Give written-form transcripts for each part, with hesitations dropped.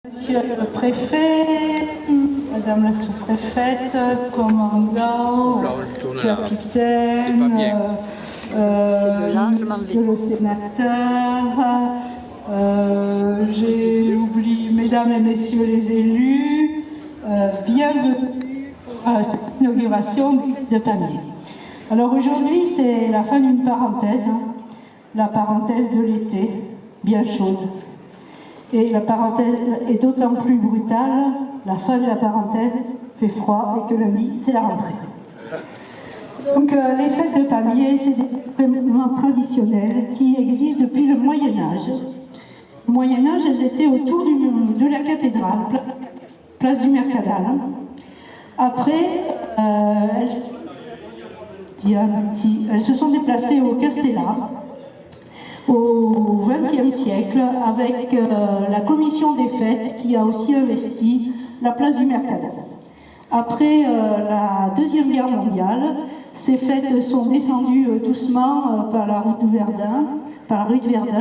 Monsieur le préfet, madame la sous-préfète, commandant, capitaine, monsieur le sénateur, j'ai oublié mesdames et messieurs les élus, bienvenue à cette inauguration de Pamiers. Alors aujourd'hui c'est la fin d'une parenthèse, la parenthèse de l'été, bien chaude. Et la parenthèse est d'autant plus brutale, la fin de la parenthèse fait froid et que lundi, c'est la rentrée. Donc les fêtes de Pamiers, c'est des événements traditionnels qui existent depuis le Moyen-Âge. Au Moyen-Âge, elles étaient autour de la cathédrale, place du Mercadal. Après, elles se sont déplacées au Castellar, au XXe siècle, avec la commission des fêtes qui a aussi investi la place du Mercadal. Après la Deuxième Guerre mondiale, ces fêtes sont descendues doucement par la rue de Verdun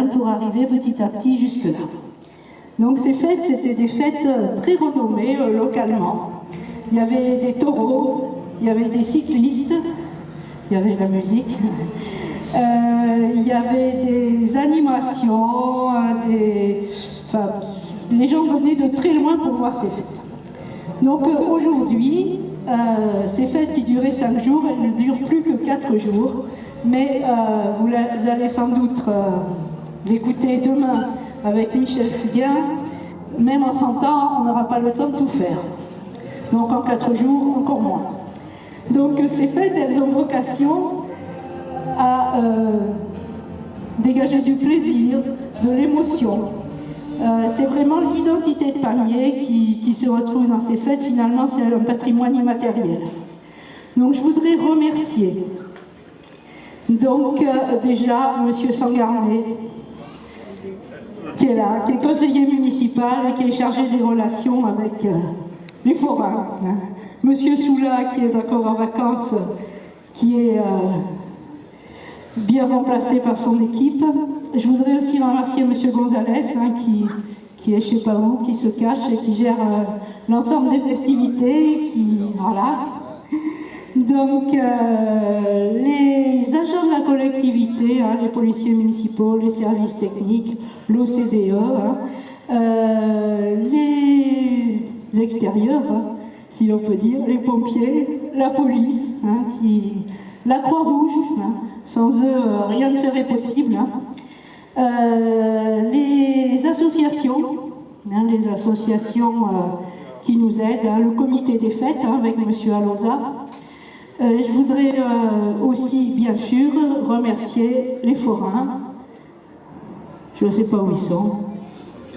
pour arriver petit à petit jusque-là. Donc ces fêtes, c'était des fêtes très renommées localement. Il y avait des taureaux, il y avait des cyclistes, il y avait la musique. Il y avait des animations, les gens venaient de très loin pour voir ces fêtes. Donc aujourd'hui, ces fêtes qui duraient 5 jours, elles ne durent plus que 4 jours, mais vous allez sans doute l'écouter demain avec Michel Fugain. Même en 100 ans, on n'aura pas le temps de tout faire. Donc en 4 jours, encore moins. Donc ces fêtes, elles ont vocation à dégager du plaisir, de l'émotion. C'est vraiment l'identité de Pamiers qui se retrouve dans ces fêtes. Finalement, c'est un patrimoine immatériel. Donc je voudrais remercier donc déjà M. Sangarné, qui est là, qui est conseiller municipal et qui est chargé des relations avec les forains. M. Soula, qui est encore en vacances, qui est bien remplacé par son équipe. Je voudrais aussi remercier M. Gonzalez, qui est je ne sais pas où, qui se cache et qui gère l'ensemble des festivités. Voilà. Donc, les agents de la collectivité, les policiers municipaux, les services techniques, l'OCDE, les extérieurs, si l'on peut dire, les pompiers, la police, la Croix-Rouge, sans eux, rien ne serait possible. Les associations qui nous aident, le comité des fêtes avec M. Aloza. Je voudrais aussi, bien sûr, remercier les forains. Je ne sais pas où ils sont.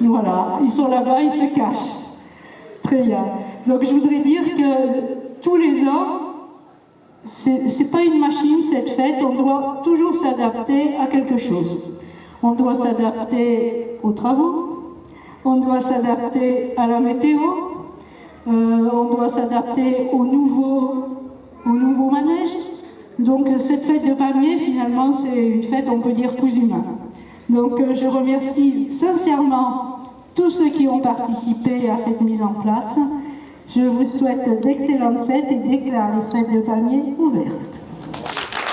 Voilà, ils sont là-bas, ils se cachent. Très bien. Donc je voudrais dire que tous les ans, c'est pas une machine cette fête, on doit toujours s'adapter à quelque chose. On doit s'adapter aux travaux, on doit s'adapter à la météo, on doit s'adapter au nouveau manège. Donc cette fête de Pamiers, finalement, c'est une fête, on peut dire, cousu main. Donc je remercie sincèrement tous ceux qui ont participé à cette mise en place. Je vous souhaite d'excellentes fêtes et déclare les fêtes de Pamiers ouvertes.